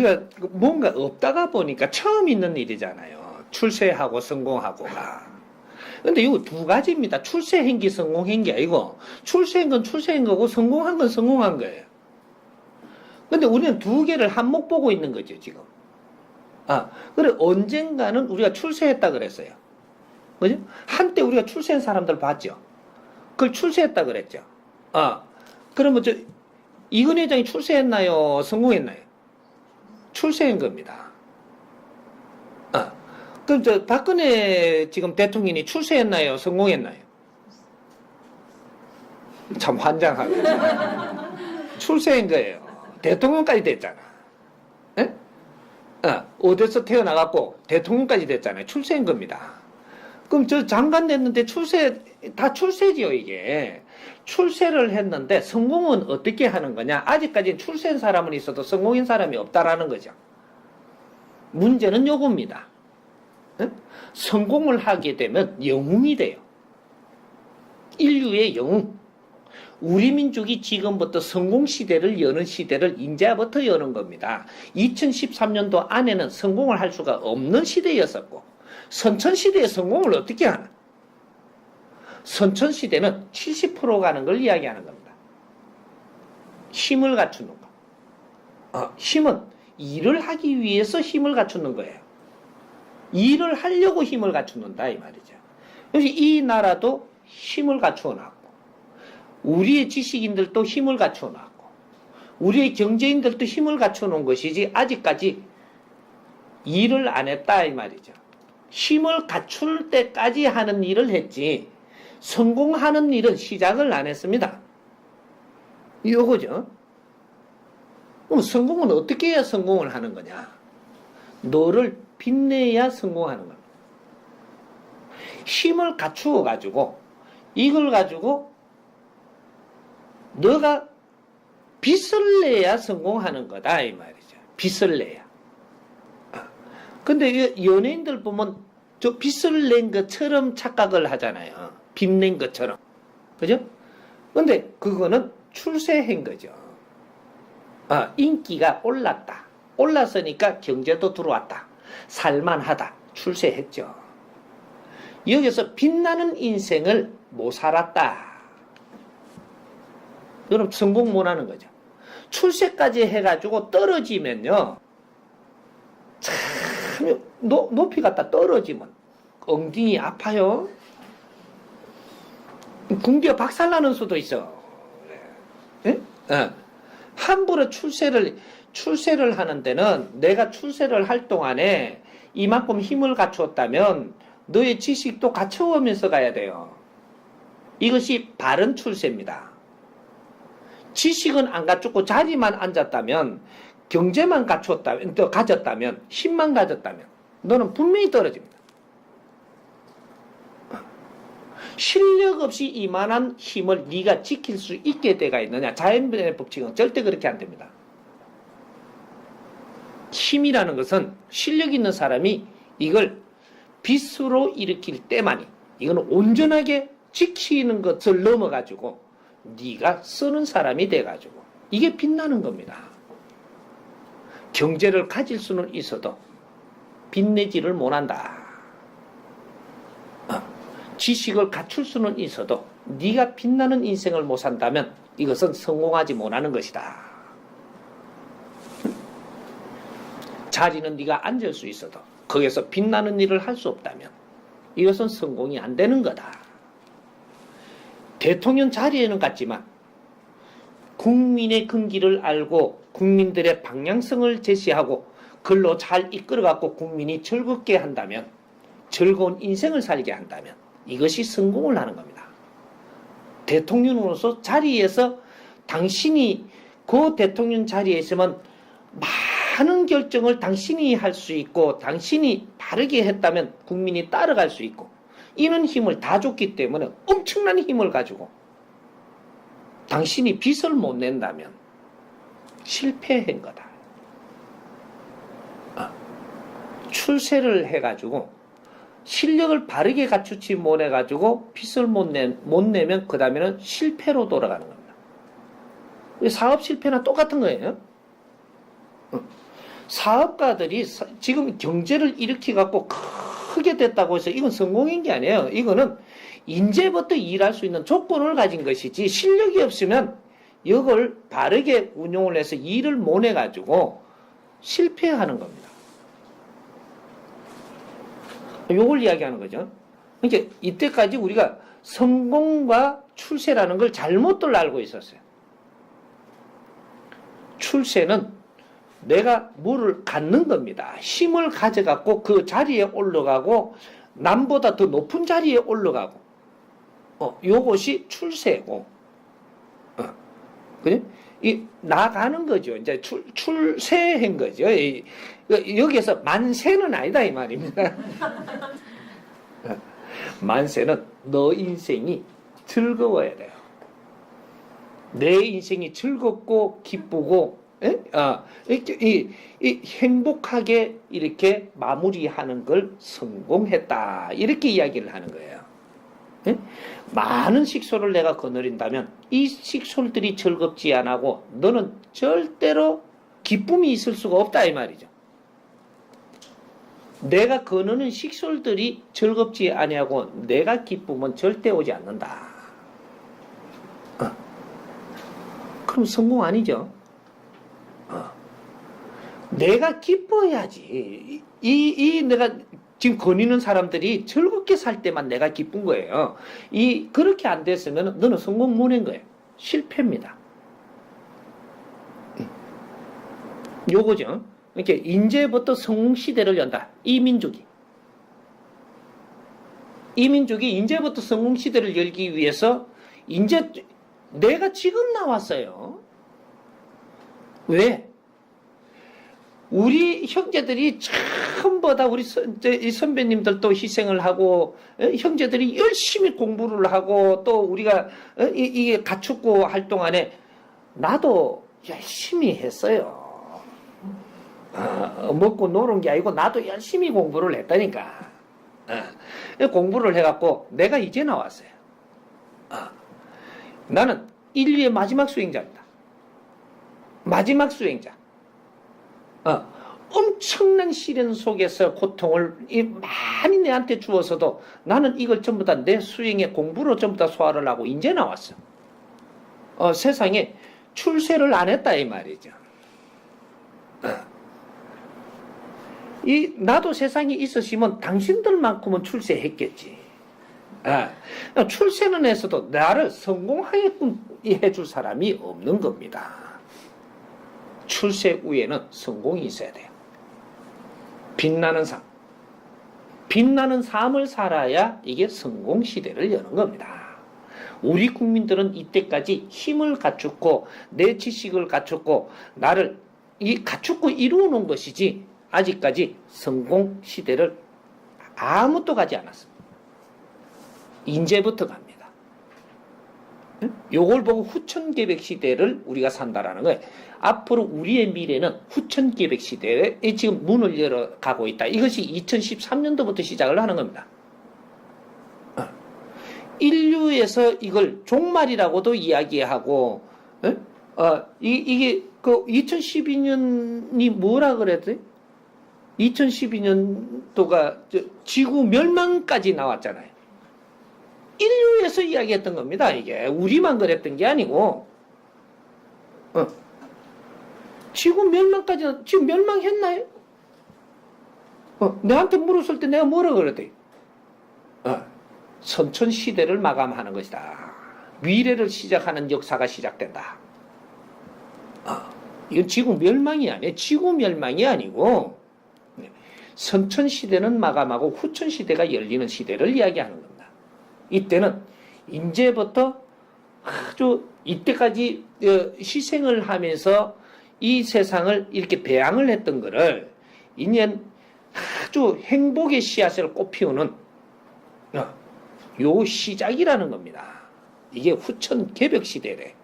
그러니까 뭔가 없다가 보니까 처음 있는 일이잖아요. 출세하고 성공하고가. 근데 이거 두 가지입니다. 출세한 게 성공한 게 아니고, 출세한 건 출세한 거고, 성공한 건 성공한 거예요. 근데 우리는 두 개를 한몫 보고 있는 거죠, 지금. 그래, 언젠가는 우리가 출세했다 그랬어요. 그죠? 한때 우리가 출세한 사람들 봤죠? 그걸 출세했다 그랬죠? 그러면 이건 회장이 출세했나요? 성공했나요? 출세한 겁니다. 그럼 박근혜 지금 대통령이 출세했나요? 성공했나요? 참 환장하고. 출세한 거예요. 대통령까지 됐잖아. 에? 어디서 태어나갖고 대통령까지 됐잖아요. 출세한 겁니다. 그럼 장관 됐는데 다 출세지요, 이게. 출세를 했는데 성공은 어떻게 하는 거냐? 아직까지 출세한 사람은 있어도 성공한 사람이 없다라는 거죠. 문제는 요겁니다. 성공을 하게 되면 영웅이 돼요. 인류의 영웅. 우리 민족이 지금부터 성공시대를 여는 시대를 이제부터 여는 겁니다. 2013년도 안에는 성공을 할 수가 없는 시대였었고, 선천시대의 성공을 어떻게 하나? 선천시대는 70% 가는 걸 이야기하는 겁니다. 힘을 갖추는 거. 힘은 일을 하기 위해서 힘을 갖추는 거예요. 일을 하려고 힘을 갖추는다, 이 말이죠. 그래서 이 나라도 힘을 갖추어 놨고, 우리의 지식인들도 힘을 갖추어 놨고, 우리의 경제인들도 힘을 갖추어 놓은 것이지, 아직까지 일을 안 했다, 이 말이죠. 힘을 갖출 때까지 하는 일을 했지, 성공하는 일은 시작을 안 했습니다. 이거죠. 그럼 성공은 어떻게 해야 성공을 하는 거냐? 너를 빛내야 성공하는 겁니다. 힘을 갖추어 가지고 이걸 가지고 너가 빚을 내야 성공하는 거다, 이 말이죠. 빚을 내야. 근데 연예인들 보면 저 빚을 낸 것처럼 착각을 하잖아요. 빚 낸 것처럼. 그죠? 근데 그거는 출세한 거죠. 인기가 올랐다. 올랐으니까 경제도 들어왔다. 살만하다. 출세했죠. 여기서 빛나는 인생을 못 살았다. 그럼 성공 못 하는 거죠. 출세까지 해가지고 떨어지면요. 참, 높이 갔다 떨어지면 엉덩이 아파요. 궁디가 박살나는 수도 있어. 네? 함부로 출세를 하는 데는 내가 출세를 할 동안에 이만큼 힘을 갖추었다면 너의 지식도 갖춰오면서 가야 돼요. 이것이 바른 출세입니다. 지식은 안 갖추고 자리만 앉았다면, 경제만 가졌다면, 힘만 가졌다면 너는 분명히 떨어집니다. 실력 없이 이만한 힘을 네가 지킬 수 있게 돼가 있느냐? 자연의 법칙은 절대 그렇게 안 됩니다. 힘이라는 것은 실력 있는 사람이 이걸 빚으로 일으킬 때만이, 이거는 온전하게 지키는 것을 넘어가지고 네가 쓰는 사람이 돼가지고 이게 빛나는 겁니다. 경제를 가질 수는 있어도 빛내지를 못한다. 지식을 갖출 수는 있어도 네가 빛나는 인생을 못 산다면 이것은 성공하지 못하는 것이다. 자리는 네가 앉을 수 있어도 거기서 빛나는 일을 할 수 없다면 이것은 성공이 안 되는 거다. 대통령 자리에는 갔지만 국민의 근기를 알고 국민들의 방향성을 제시하고 그걸로 잘 이끌어갖고 국민이 즐겁게 한다면, 즐거운 인생을 살게 한다면 이것이 성공을 하는 겁니다. 대통령으로서 자리에서 당신이 그 대통령 자리에 있으면 많은 결정을 당신이 할 수 있고 당신이 바르게 했다면 국민이 따라갈 수 있고 이런 힘을 다 줬기 때문에 엄청난 힘을 가지고 당신이 빚을 못 낸다면 실패한 거다. 출세를 해가지고 실력을 바르게 갖추지 못해가지고 빚을 못 내면 그 다음에는 실패로 돌아가는 겁니다. 사업 실패나 똑같은 거예요. 사업가들이 지금 경제를 일으켜 갖고 크게 됐다고 해서 이건 성공인 게 아니에요. 이거는 이제부터 일할 수 있는 조건을 가진 것이지 실력이 없으면 이걸 바르게 운용을 해서 일을 못 해가지고 실패하는 겁니다. 요걸 이야기하는 거죠. 그러니까 이때까지 우리가 성공과 출세라는 걸 잘못들 알고 있었어요. 출세는 내가 뭐를 갖는 겁니다. 힘을 가져갖고 그 자리에 올라가고 남보다 더 높은 자리에 올라가고 요것이 출세고 그래? 이 나가는 거죠. 이제 출세한 거죠. 여기에서 만세는 아니다 이 말입니다. 만세는 너 인생이 즐거워야 돼요. 내 인생이 즐겁고 기쁘고 이 행복하게 이렇게 마무리하는 걸 성공했다 이렇게 이야기를 하는 거예요. 많은 식솔을 내가 거느린다면 이 식솔들이 즐겁지 않고 너는 절대로 기쁨이 있을 수가 없다 이 말이죠. 내가 거느는 식솔들이 즐겁지 아니하고 내가 기쁨은 절대 오지 않는다. 그럼 성공 아니죠. 내가 기뻐야지. 내가 지금 거니는 사람들이 즐겁게 살 때만 내가 기쁜 거예요. 그렇게 안 됐으면 너는 성공 못 한 거예요. 실패입니다. 요거죠. 이렇게 이제부터 성공 시대를 연다. 이 민족이 이제부터 성공 시대를 열기 위해서 이제 내가 지금 나왔어요. 왜? 우리 형제들이 처음보다 우리 선배님들도 희생을 하고 형제들이 열심히 공부를 하고 또 우리가 이게 가축구 할 동안에 나도 열심히 했어요. 먹고 노는 게 아니고 나도 열심히 공부를 했다니까. 공부를 해갖고 내가 이제 나왔어요. 나는 인류의 마지막 수행자입니다. 마지막 수행자. 엄청난 시련 속에서 고통을 많이 내한테 주어서도 나는 이걸 전부 다 내 수행의 공부로 전부 다 소화를 하고 이제 나왔어. 세상에 출세를 안 했다 이 말이죠. 나도 세상에 있었으면 당신들만큼은 출세했겠지. 출세는 했어도 나를 성공하게끔 해줄 사람이 없는 겁니다. 출세 후에는 성공이 있어야 돼요. 빛나는 삶. 빛나는 삶을 살아야 이게 성공 시대를 여는 겁니다. 우리 국민들은 이때까지 힘을 갖추고 내 지식을 갖추고 나를 갖추고 이루어 놓은 것이지 아직까지 성공 시대를 아무도 가지 않았습니다. 이제부터 갑니다. 요걸 보고 후천계백 시대를 우리가 산다라는 거예요. 앞으로 우리의 미래는 후천계백 시대에 지금 문을 열어가고 있다. 이것이 2013년도부터 시작을 하는 겁니다. 인류에서 이걸 종말이라고도 이야기하고, 이게 그 2012년이 뭐라 그랬지? 2012년도가 지구 멸망까지 나왔잖아요. 인류에서 이야기했던 겁니다. 이게 우리만 그랬던 게 아니고 지구 멸망까지 지금 멸망했나요? 내한테 물었을 때 내가 뭐라 그랬대? 선천 시대를 마감하는 것이다. 미래를 시작하는 역사가 시작된다. 이건 지구 멸망이 아니에요. 지구 멸망이 아니고 선천 시대는 마감하고 후천 시대가 열리는 시대를 이야기하는 겁니다. 이때는 이제부터 아주 이때까지 희생을 하면서 이 세상을 이렇게 배양을 했던 거를 이제 아주 행복의 씨앗을 꽃피우는 요 시작이라는 겁니다. 이게 후천 개벽 시대래.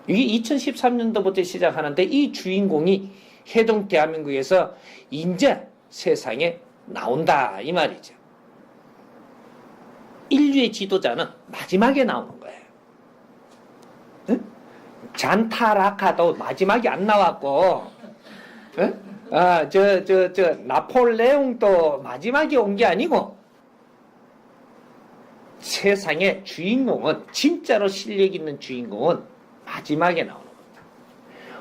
이게 2013년도부터 시작하는데 이 주인공이 해동 대한민국에서 이제 세상에 나온다 이 말이죠. 인류의 지도자는 마지막에 나오는 거예요. 잔타라카도 마지막에 안 나왔고, 나폴레옹도 마지막에 온 게 아니고, 세상의 주인공은, 진짜로 실력 있는 주인공은 마지막에 나오는 겁니다.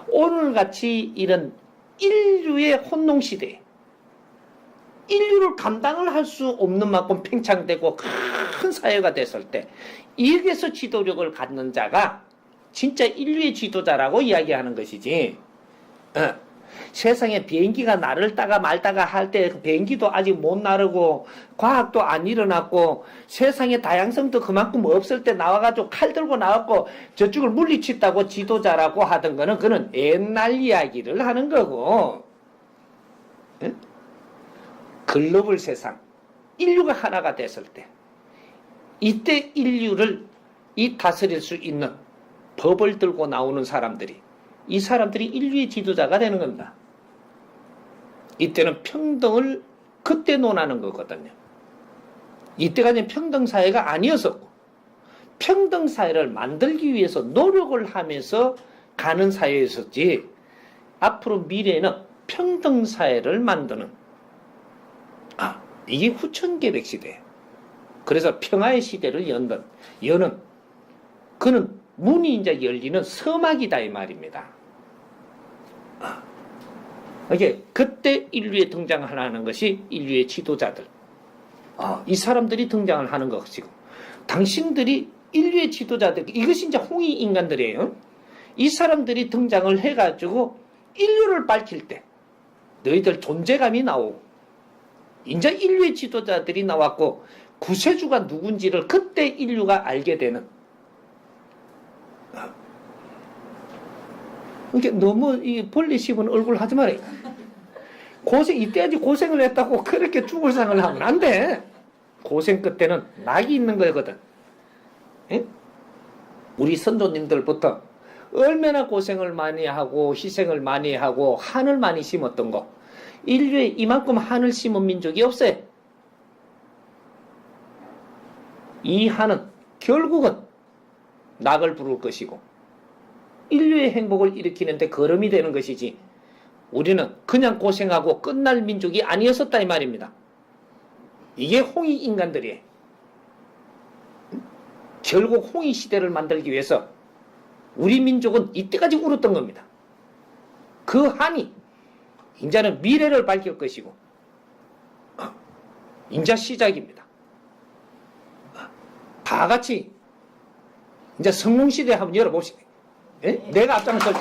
오늘같이 이런 인류의 혼동시대에 인류를 감당을 할 수 없는 만큼 팽창되고 큰 사회가 됐을 때, 여기에서 지도력을 갖는 자가 진짜 인류의 지도자라고 이야기하는 것이지, 세상에 비행기가 날을다가 말다가 할 때 비행기도 아직 못 나르고 과학도 안 일어났고 세상의 다양성도 그만큼 없을 때 나와가지고 칼 들고 나왔고 저쪽을 물리친다고 지도자라고 하던 거는 그는 옛날 이야기를 하는 거고, 글로벌 세상 인류가 하나가 됐을 때 이때 인류를 다스릴 수 있는 법을 들고 나오는 사람들이, 이 사람들이 인류의 지도자가 되는 겁니다. 이때는 평등을 그때 논하는 거거든요. 이때까지는 평등사회가 아니었었고, 평등사회를 만들기 위해서 노력을 하면서 가는 사회였었지, 앞으로 미래에는 평등사회를 만드는, 이게 후천계백 시대예요. 그래서 평화의 시대를 여는 그는 문이 이제 열리는 서막이다 이 말입니다. 이게 그때 인류에 등장하는 것이 인류의 지도자들. 이 사람들이 등장을 하는 것이고, 당신들이 인류의 지도자들, 이것이 이제 홍위 인간들이에요. 이 사람들이 등장을 해가지고 인류를 밝힐 때 너희들 존재감이 나오고, 이제 인류의 지도자들이 나왔고 구세주가 누군지를 그때 인류가 알게 되는. 이게 너무 이 벌레 씹은 얼굴 하지 말아요. 이때까지 고생을 했다고 그렇게 죽을 상을 하면 안 돼. 고생 끝에는 낙이 있는 거거든. 에? 우리 선조님들부터 얼마나 고생을 많이 하고 희생을 많이 하고 한을 많이 심었던 거. 인류에 이만큼 한을 심은 민족이 없어요. 이 한은 결국은 낙을 부를 것이고 인류의 행복을 일으키는데 걸음이 되는 것이지, 우리는 그냥 고생하고 끝날 민족이 아니었었다 이 말입니다. 이게 홍위 인간들이에요. 결국 홍위 시대를 만들기 위해서 우리 민족은 이때까지 울었던 겁니다. 그 한이 이제는 미래를 밝힐 것이고, 이제 시작입니다. 다 같이 이제 성공시대 한번 열어봅시다. 예? 내가 앞장설 때